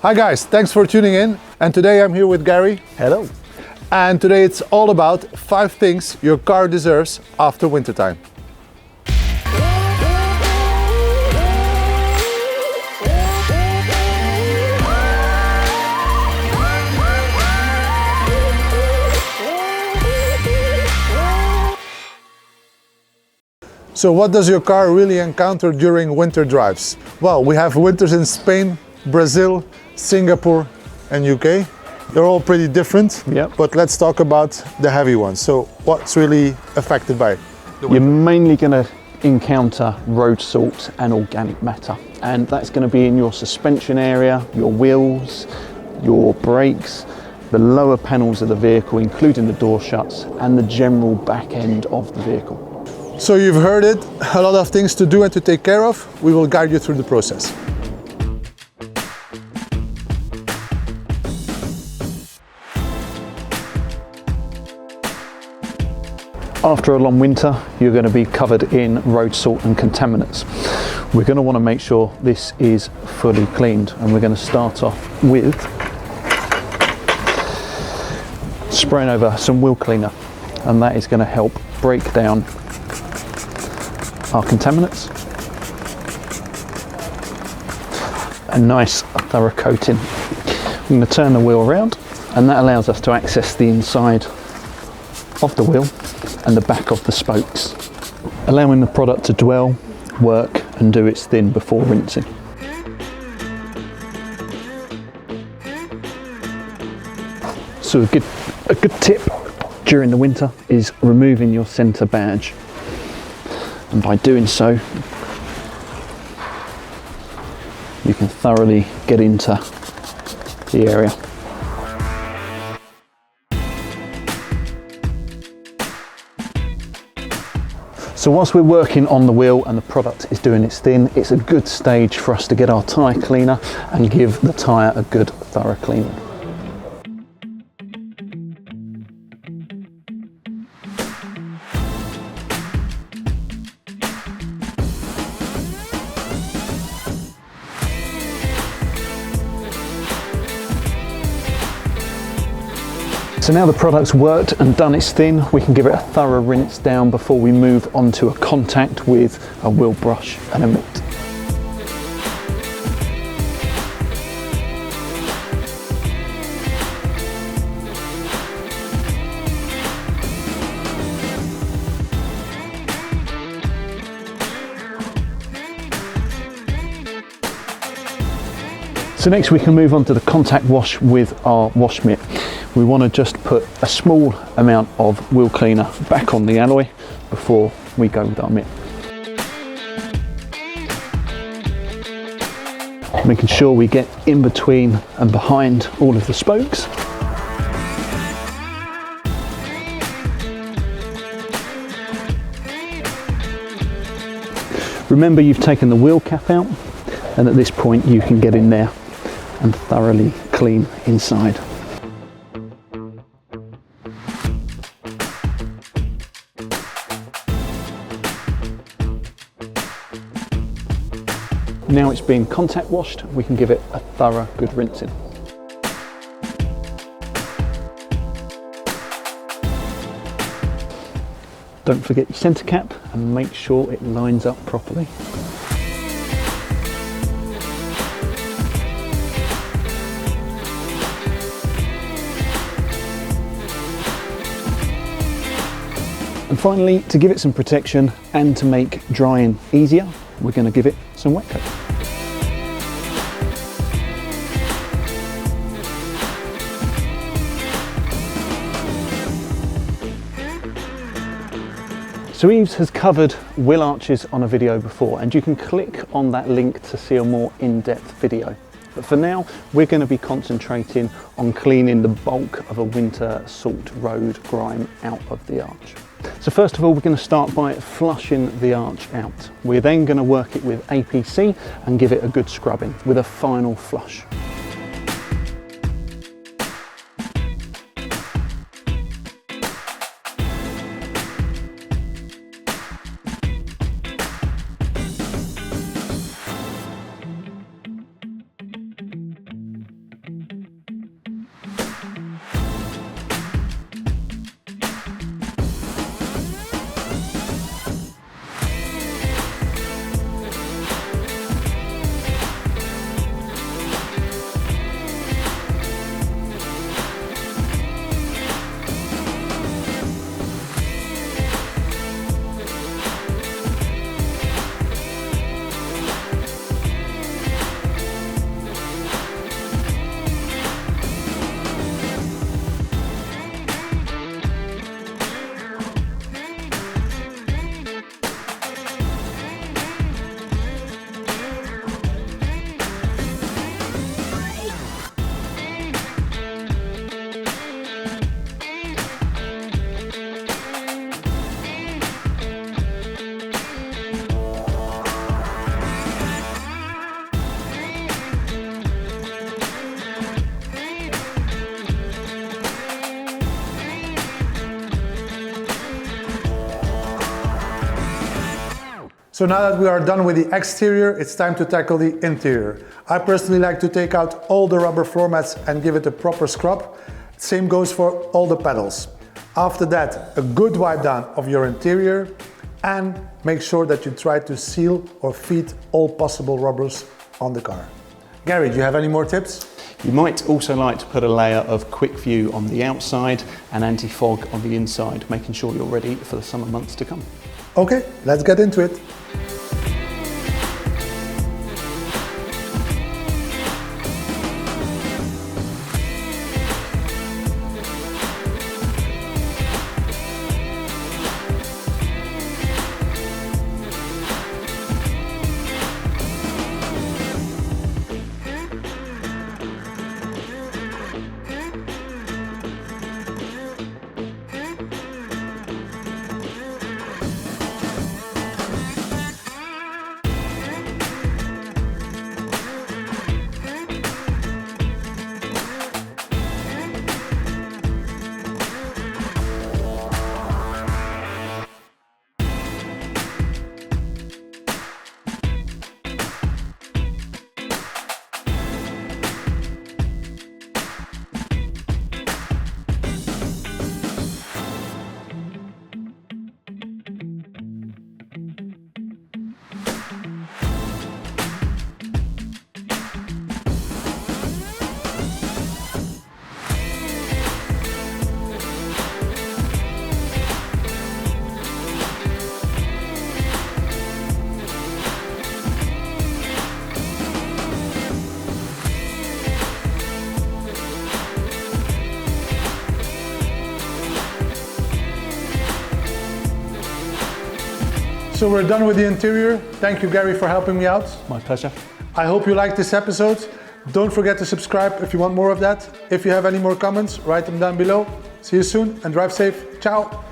Hi guys, thanks for tuning in. And today I'm here with Gary. Hello. And today it's all about 5 things your car deserves after wintertime. So what does your car really encounter during winter drives? Well, we have winters in Spain, Brazil, Singapore and UK. They're all pretty different, but let's talk about the heavy ones. So what's really affected by the winter? You're mainly going to encounter road salt and organic matter, and that's going to be in your suspension area, your wheels, your brakes, the lower panels of the vehicle, including the door shuts, and the general back end of the vehicle. So you've heard it, a lot of things to do and to take care of. We will guide you through the process. After a long winter, you're going to be covered in road salt and contaminants. We're going to want to make sure this is fully cleaned, and we're going to start off with spraying over some wheel cleaner, and that is going to help break down our contaminants. A nice thorough coating. I'm going to turn the wheel around, and that allows us to access the inside of the wheel and the back of the spokes, allowing the product to dwell, work and do its thing before rinsing. So a good tip during the winter is removing your centre badge, and by doing so you can thoroughly get into the area. So whilst we're working on the wheel and the product is doing its thing, it's a good stage for us to get our tyre cleaner and give the tyre a good thorough cleaning. So now the product's worked and done its thing, we can give it a thorough rinse down before we move on to a contact with a wheel brush and a mitt. So next we can move on to the contact wash with our wash mitt. We want to just put a small amount of wheel cleaner back on the alloy before we go with our mitt. Making sure we get in between and behind all of the spokes. Remember, you've taken the wheel cap out, and at this point you can get in there and thoroughly clean inside. Now it's been contact washed, we can give it a thorough good rinsing. Don't forget your centre cap and make sure it lines up properly. And finally, to give it some protection and to make drying easier, we're going to give it some wet coat. So Yves has covered wheel arches on a video before, and you can click on that link to see a more in-depth video. But for now, we're going to be concentrating on cleaning the bulk of a winter salt road grime out of the arch. So first of all, we're going to start by flushing the arch out. We're then going to work it with APC and give it a good scrubbing with a final flush. So now that we are done with the exterior, it's time to tackle the interior. I personally like to take out all the rubber floor mats and give it a proper scrub. Same goes for all the pedals. After that, a good wipe down of your interior, and make sure that you try to seal or feed all possible rubbers on the car. Gary, do you have any more tips? You might also like to put a layer of quick view on the outside and anti-fog on the inside, making sure you're ready for the summer months to come. Okay, let's get into it. So we're done with the interior. Thank you, Gary, for helping me out. My pleasure. I hope you liked this episode. Don't forget to subscribe if you want more of that. If you have any more comments, write them down below. See you soon and drive safe. Ciao.